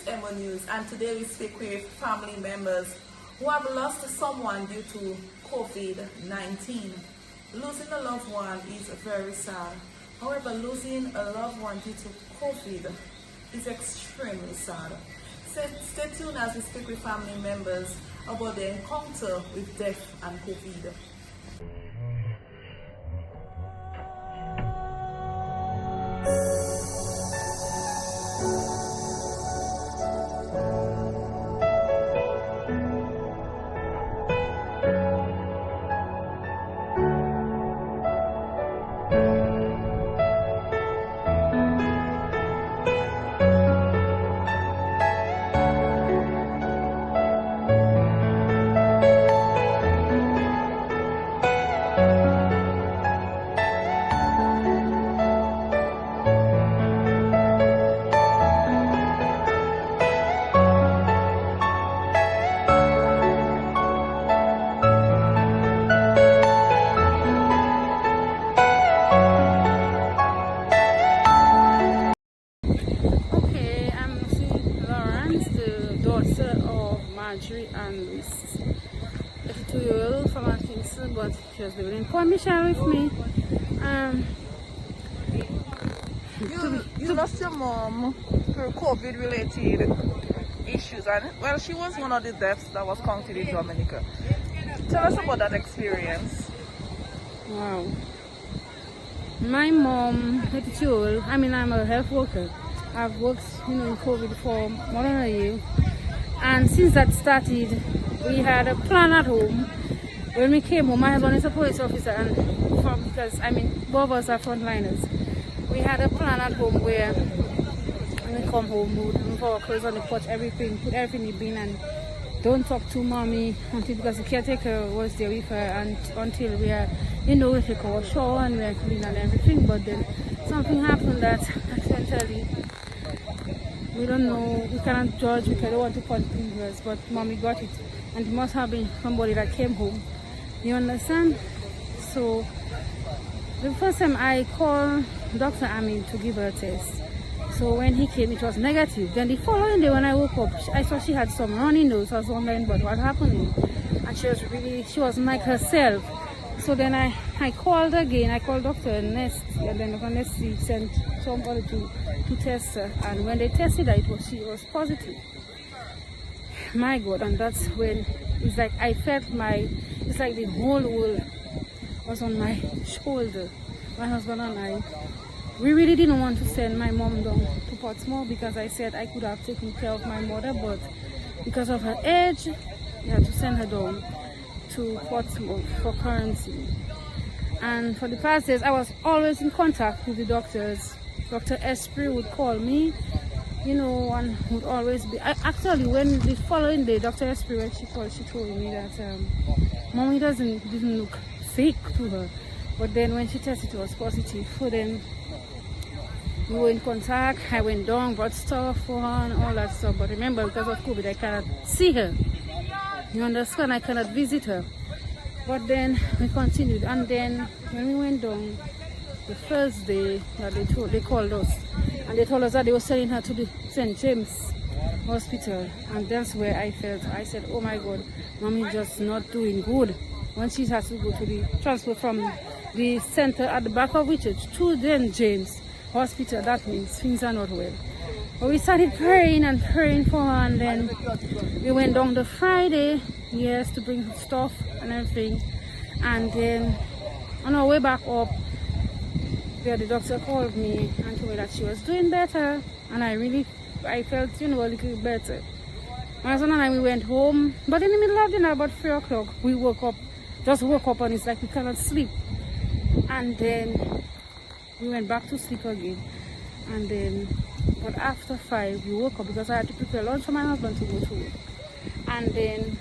Emonews, and today we speak with family members who have lost someone due to COVID-19. Losing a loved one is very sad. However, losing a loved one due to COVID is extremely sad. Stay tuned as we speak with family members about their encounter with death and COVID. And 82-year-old from Kingston, but she was living in Commission with me. You lost your mom through COVID-related issues, and well, she was one of the deaths that was counted in Dominica. Tell us about that experience. Wow. My mom, 82-year-old, I'm a health worker. I've worked, in COVID for more than a year. And since that started, we had a plan at home. When we came home, my husband is a police officer, and because both of us are frontliners. We had a plan at home where when we come home, we would move our clothes on the porch, everything, put everything in the bin, and don't talk to mommy because the caretaker was there with her, and until we are, we take our shower and we are clean and everything. But then something happened that accidentally. We don't know, we cannot judge, we don't want to point fingers, but mommy got it. And it must have been somebody that came home. You understand? So, the first time I called Dr. Amin to give her a test. So when he came, it was negative. Then the following day when I woke up, I saw she had some runny nose. I was wondering what was happening. And she wasn't like herself. So then I called again. I called Dr. Nest, and then Dr. Nest sent somebody to test her. And when they tested her, she was positive. My God, and that's when it's like I felt it's like the whole world was on my shoulder. My husband and I, we really didn't want to send my mom down to Portsmouth because I said I could have taken care of my mother, but because of her age, we had to send her down to Portsmouth for quarantine. And for the past days, I was always in contact with the doctors. Dr. Esprit would call me, and would always be. Actually, when the following day, Dr. Esprit, when she called, she told me that mommy didn't look sick to her. But then when she tested, it was positive. So then we were in contact. I went down, brought stuff for her and all that stuff. But remember, because of COVID, I cannot see her. You understand? I cannot visit her. But then we continued, and then when we went down, the first day that they called us, and they told us that they were sending her to the St. James Hospital, and that's where I said, oh my God, mommy's just not doing good. When she has to go to the transfer from the center at the back of Richard to the James Hospital, that means things are not well. But we started praying and praying for her, and then we went down the Friday, yes, to bring stuff and everything. And then on our way back up, the doctor called me and told me that she was doing better, and I felt, a little better. My husband and I, we went home, but in the middle of the night, about 3 o'clock, we woke up, and it's like we cannot sleep. And then we went back to sleep again. And then, but after 5, we woke up because I had to prepare lunch for my husband to go to work. And then,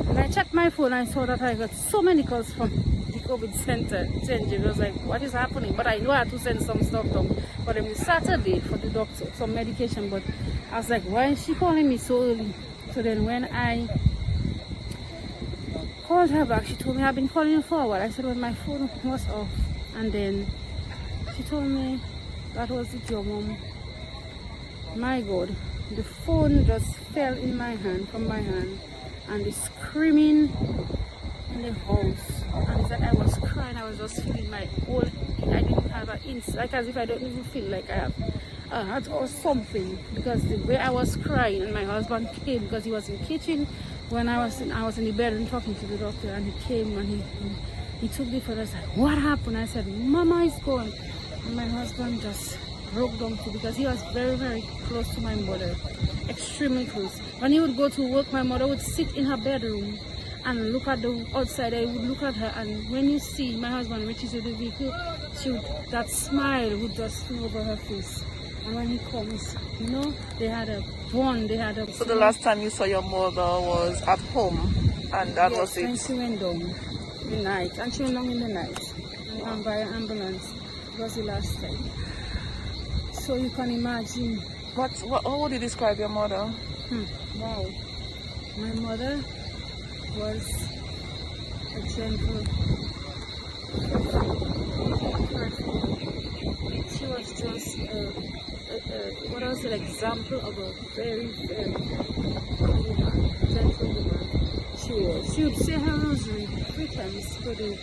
when I checked my phone, I saw that I got so many calls from the COVID center. I was like, what is happening? But I know I had to send some stuff down for them Saturday for the doctor, some medication. But I was like, why is she calling me so early? So then when I called her back, she told me, I've been calling you for a while. I said, well, my phone was off. And then she told me, that was it, your mom. My God, the phone just fell in my hand, from my hand, and the screaming in the house. And it's like I was crying, I was just feeling my whole, I didn't have an inch, like as if I don't even feel like I have a heart or something, because the way I was crying, and my husband came because he was in the kitchen when I was in the bedroom talking to the doctor, and he came and he took the phone. I said, what happened? I said, Mama is gone. And my husband just broke down too, because he was very, very close to my mother, extremely close. When he would go to work, my mother would sit in her bedroom and look at the outside. I would look at her, and when you see my husband reaches to the vehicle, that smile would just come over her face. And when he comes, you know, they had a bond, So the last time you saw your mother was at home, and that yes, was it? And she went down the night, and she went down in the night, and by ambulance. It was the last time. So you can imagine. How would you describe your mother? Wow. My mother was a gentle person. She was just what was an example of a very, very gentle woman. She would say her rosary 3 times per day.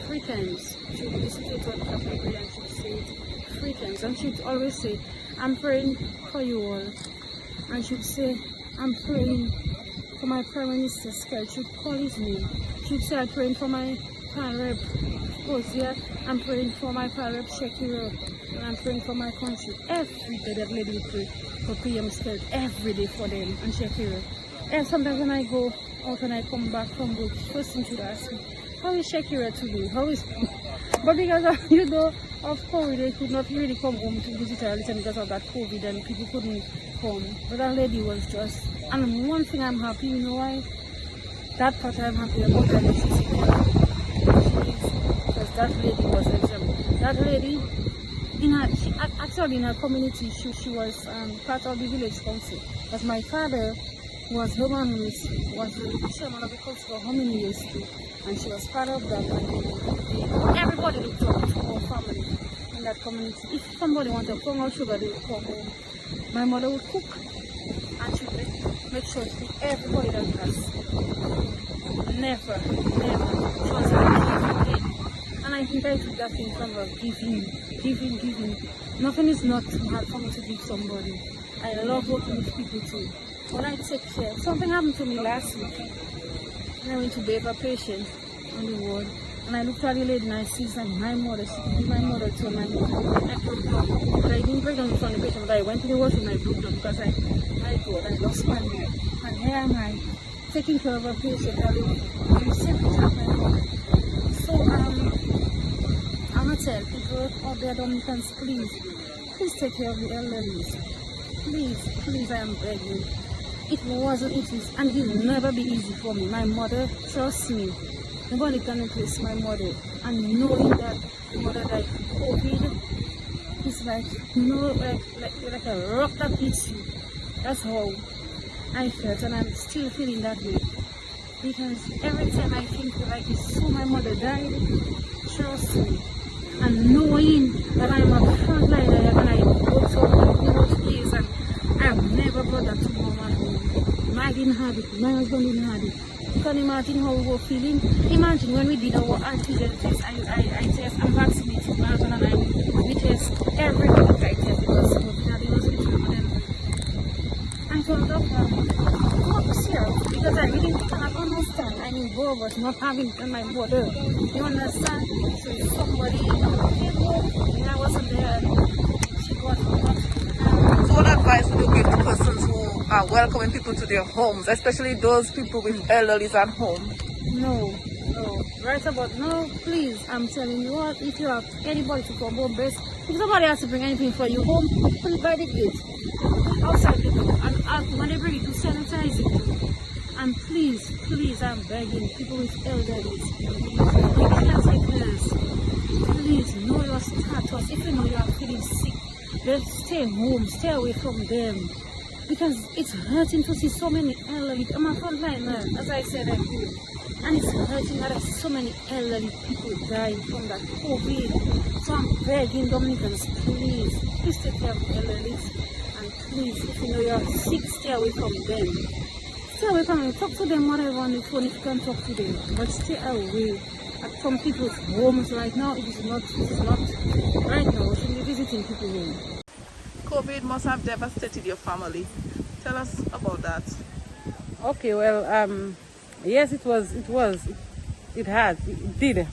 3 times. She would listen to it on Catholic prayer, and she would say it 3 times. And she would always say, I'm praying for you all. And she would say, I'm praying for my Prime Minister Sky. She would call his name. She would say, I'm praying for my Pal Rep Hosea. I'm praying for my Pal Rep Shakira. And I'm praying for my country. Every day that lady would pray for PM Sky. Every day for them and Shakira. And sometimes when I go out and I come back from work, first thing she would ask me, how is Shakira today? How is... But because of, of COVID, they could not really come home to visit her because of that COVID, and people couldn't come. But that lady was just... And one thing I'm happy, you know why? That part I'm happy about her, that she's because that lady was exempt. That lady, actually in her community, she was part of the village council. Because my father was the one who was the chairman of the council for how many years too. And she was part of that, and everybody looked up to our family in that community. If somebody wanted corn or sugar, they would come home. My mother would cook, and she would make sure to feed everybody that has. Never. She was a giving. And I think I took that thing from her, giving. Nothing is not hard for me to give somebody. I love working with people too. When I take care, something happened to me last week. And I went to bathe a patient on the ward, and I looked at the lady and I see that my mother, my mother too, my mother. I broke down. But I didn't break down in front of the patient, but I went to the washroom and I broke down because I thought I lost my mind. And here am I, taking care of a patient. I'm simply at my mother. So I'm going to tell people out there, Dominicans, please take care of the elderly. Please, I am begging. It wasn't easy, and it will never be easy for me. My mother, trust me, nobody can replace my mother. And knowing that my mother died from COVID, it's like, like a rock that hits you. That's how I felt, and I'm still feeling that way. Because every time I think like it's so my mother died, trust me, and knowing that I'm a frontliner and I worked so many years, and I've never brought that to mom at home. I didn't have it, my husband didn't have it. You can imagine how we were feeling. Imagine when we did our antigen test, I test, I'm vaccinated, my husband and I, we test every week. I test because COVID was literally for them. I told the doctor, look, serious, because I really cannot understand. I mean, both of us not having it, and my mother, you understand? So if somebody came home and I wasn't there, she was not. So what advice would you give to persons who are welcoming people to their homes, especially those people with elderlies at home? No. Right about no, please, I'm telling you what, if you have anybody to come home, best, if somebody has to bring anything for you home, put it by the gate, outside the door, and when they bring it, to sanitize it. And please, I'm begging people with elderly, please know your status. If you know you are feeling sick, just stay home, stay away from them. because it's hurting to see so many elderly. I'm a frontline, as I said, and it's hurting that I see so many elderly people dying from that COVID. So I'm begging Dominicans, please take care of the elderly, and please, if you know you're sick, stay away from them. Stay away from them. Talk to them whatever on the phone if you can talk to them, but stay away. At some people's homes right now, it is not right now. We should be visiting people's homes. COVID must have devastated your family. Tell us about that. Okay, well, yes, it did.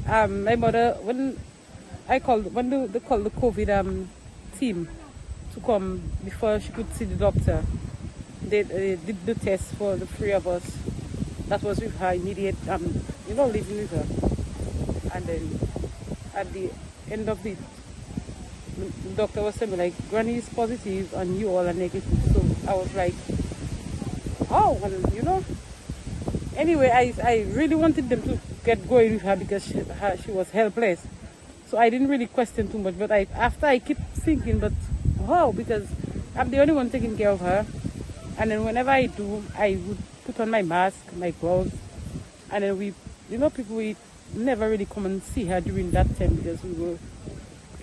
My mother, when they called the COVID team to come before she could see the doctor, they did the test for the three of us. That was with her immediate, living with her. And then at the end of it, the doctor was saying like, Granny is positive and you all are negative. So I was like, oh, well, Anyway, I really wanted them to get going with her because she was helpless. So I didn't really question too much. But after I keep thinking, but wow, because I'm the only one taking care of her. And then whenever I do, I would put on my mask, my gloves. And then people, we never really come and see her during that time because we were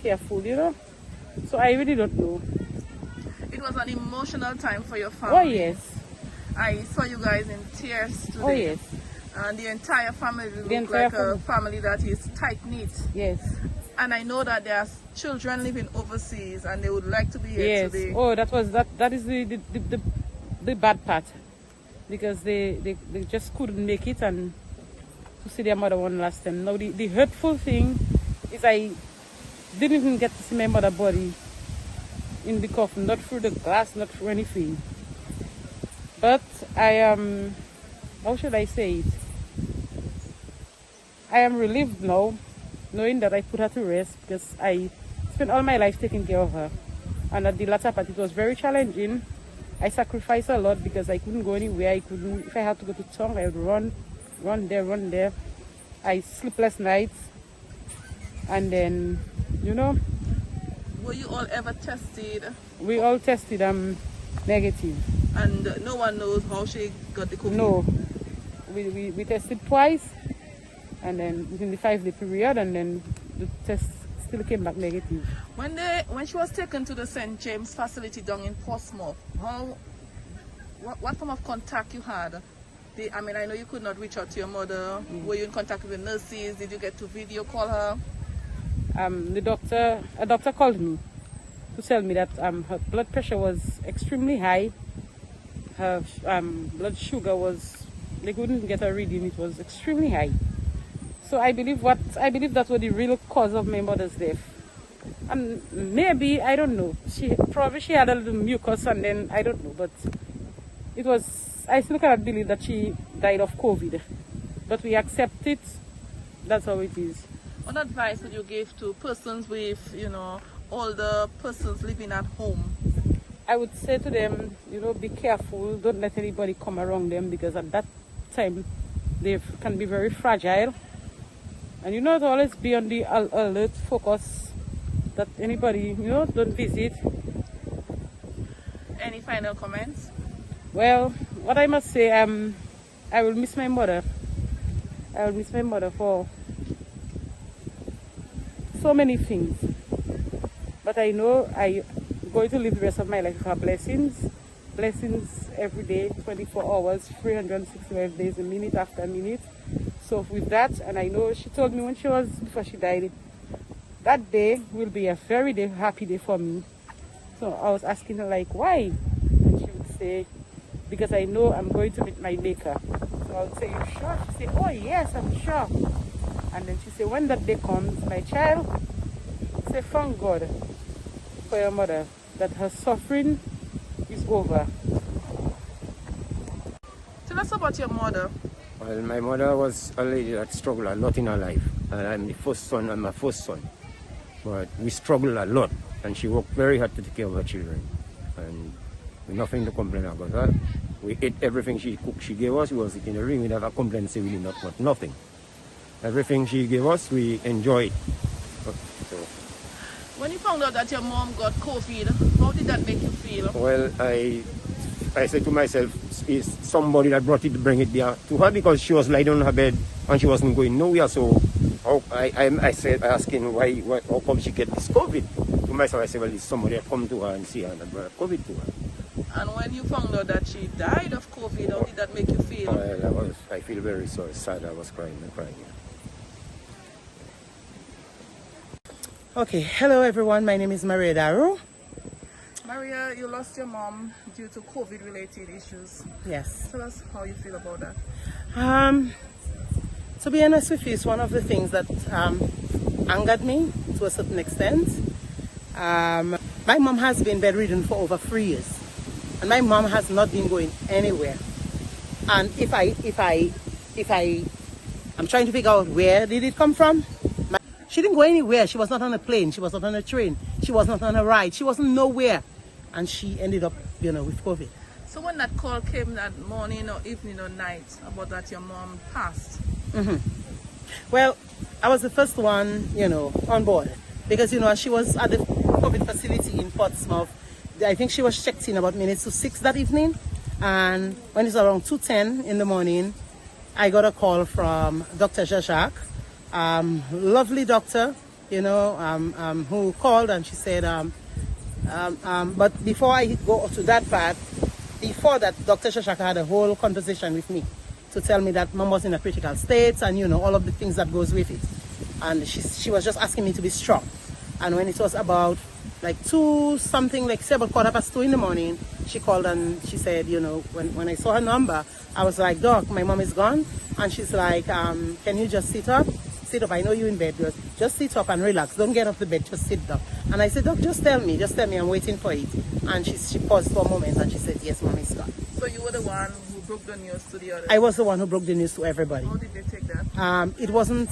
careful, So I really don't know. It was an emotional time for your family. Oh, yes. I saw you guys in tears today. Oh, yes. And the entire family looked like a family that is tight-knit. Yes. And I know that there are children living overseas and they would like to be here today. Oh, that is the bad part. Because they just couldn't make it and to see their mother one last time. Now, the hurtful thing is I didn't even get to see my mother body in the coffin, not through the glass, not through anything. But I am, how should I say it? I am relieved now, knowing that I put her to rest because I spent all my life taking care of her. And at the latter part, it was very challenging. I sacrificed a lot because I couldn't go anywhere. If I had to go to town, I would run there. I sleepless nights. And then, Were you all ever tested? We all tested negative. And no one knows how she got the COVID? No. We tested twice, and then within the 5-day period, and then the test still came back negative. When she was taken to the St. James facility down in Portsmouth, what form of contact you had? I know you could not reach out to your mother. Were you in contact with the nurses? Did you get to video call her? A doctor called me to tell me that her blood pressure was extremely high. Her blood sugar they couldn't get a reading, it was extremely high. So I believe that was the real cause of my mother's death. And maybe, I don't know, she had a little mucus and then, I don't know, but I still cannot believe that she died of COVID. But we accept it, that's how it is. What advice would you give to persons with, older persons living at home? I would say to them, be careful, don't let anybody come around them because at that time they can be very fragile. And not always be on the alert, focus that anybody, don't visit. Any final comments? Well, what I must say, I will miss my mother. I will miss my mother for so many things. But I know I'm going to live the rest of my life with her blessings. Blessings every day, 24 hours, 365 days, a minute after minute. So with that, and I know she told me before she died, that day will be a very happy day for me. So I was asking her like, why? And she would say, because I know I'm going to meet my maker. So I would say, you sure? She said, oh yes, I'm sure. And then she said, when that day comes, my child, say, thank God for your mother, that her suffering is over. Tell us about your mother. Well, my mother was a lady that struggled a lot in her life. And I'm the first son, I'm my first son. But we struggled a lot. And she worked very hard to take care of her children. And with nothing to complain about her. We ate everything she cooked, she gave us. We was in the ring, we never complained, say we did not want nothing. Everything she gave us, we enjoyed. So. When you found out that your mom got COVID, how did that make you feel? Well, I said to myself, is somebody that brought it to bring it there to her, because she was lying on her bed and she wasn't going nowhere. So I said, asking how come she get this COVID? To myself, I said, well, it's somebody that come to her and see her and brought COVID to her. And when you found out that she died of COVID, how did that make you feel? Well, I feel very sorry, sad. I was crying and crying. Okay, hello everyone. My name is Maria Darrow. Maria, you lost your mom due to COVID-related issues. Yes. Tell us how you feel about that. To be honest with you, it's one of the things that angered me to a certain extent. My mom has been bedridden for over 3 years, and my mom has not been going anywhere. And if I'm trying to figure out where did it come from. She didn't go anywhere. She was not on a plane. She was not on a train. She was not on a ride. She wasn't nowhere. And she ended up, with COVID. So when that call came that morning or evening or night about that your mom passed? Well, I was the first one, on board. Because, she was at the COVID facility in Portsmouth. I think she was checked in about minutes to 6 that evening. And when it's around 2:10 in the morning, I got a call from Dr. Jajak. Lovely doctor, who called, and she said, but before I go to that part, before that, Dr. Shashaka had a whole conversation with me to tell me that mom was in a critical state and, all of the things that goes with it. And she was just asking me to be strong. And when it was about like 2:15 in the morning, she called and she said, when I saw her number, I was like, Doc, my mom is gone. And she's like, can you just sit up? Sit up. I know you're in bed. Just sit up and relax. Don't get off the bed. Just sit down. And I said, Doc, just tell me. I'm waiting for it. And she paused for a moment and she said, yes, mom is gone. So you were the one who broke the news to the others? I was the one who broke the news to everybody. How did they take that? It wasn't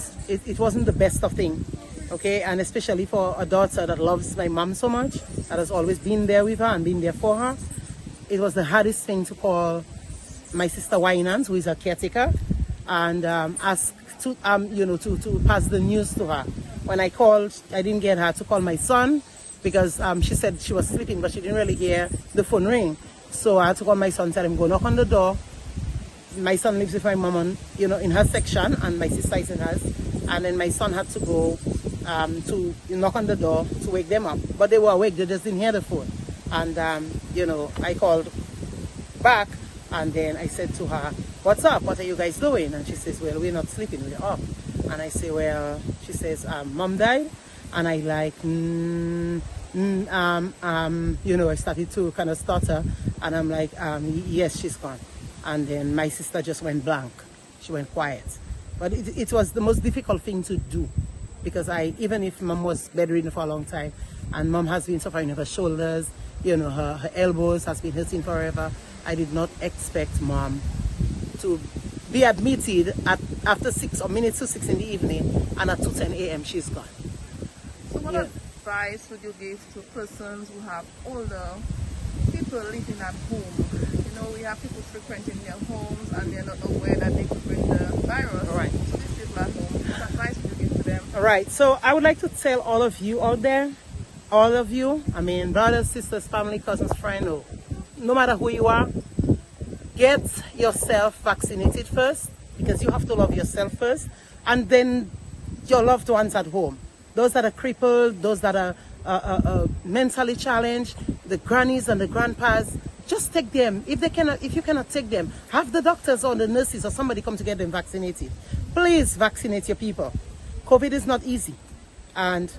the best of things. Okay, and especially for a daughter that loves my mom so much, that has always been there with her and been there for her. It was the hardest thing to call my sister Winans, who is a caretaker, and ask to pass the news to her. When I called, I didn't get her to call my son because she said she was sleeping, but she didn't really hear the phone ring. So I had to call my son, tell him go knock on the door. My son lives with my mom in her section, and my sister is in hers. And then my son had to go to knock on the door to wake them up. But they were awake, they just didn't hear the phone. And, I called back, and then I said to her, what's up? What are you guys doing? And she says, well, we're not sleeping, we're up. And I say, well, she says, mom died. And I like, I started to kind of stutter. And I'm like, yes, she's gone. And then my sister just went blank. She went quiet. But it was the most difficult thing to do, because even if mom was bedridden for a long time, and mom has been suffering with her shoulders, her elbows has been hurting forever, I did not expect mom to be admitted after 6 or minutes to 6 in the evening, and at 2:10 a.m. she's gone. So what advice would you give to persons who have older people living at home? We have people frequenting their homes and they're not aware that they could bring the virus. All right. So these people at home, what advice would you give to them? All right. So I would like to tell all of you out there, all of you, brothers, sisters, family, cousins, friends, no matter who you are, get yourself vaccinated first, because you have to love yourself first, and then your loved ones at home. Those that are crippled, those that are mentally challenged, the grannies and the grandpas, just take them. If you cannot take them, have the doctors or the nurses or somebody come to get them vaccinated. Please vaccinate your people. COVID is not easy. And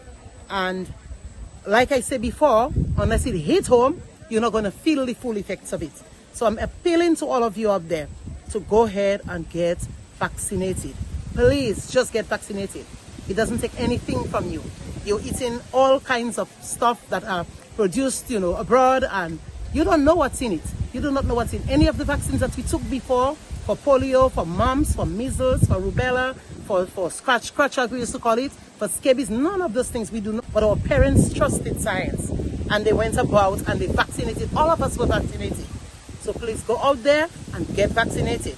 like I said before, unless it hits home, you're not going to feel the full effects of it. So I'm appealing to all of you out there to go ahead and get vaccinated. Please just get vaccinated. It doesn't take anything from you. You're eating all kinds of stuff that are produced, abroad, and you don't know what's in it. You do not know what's in any of the vaccines that we took before, for polio, for mumps, for measles, for rubella, for scratch, like we used to call it, for scabies. None of those things we do not. But our parents trusted science, and they went about and they vaccinated. All of us were vaccinated. So please go out there and get vaccinated.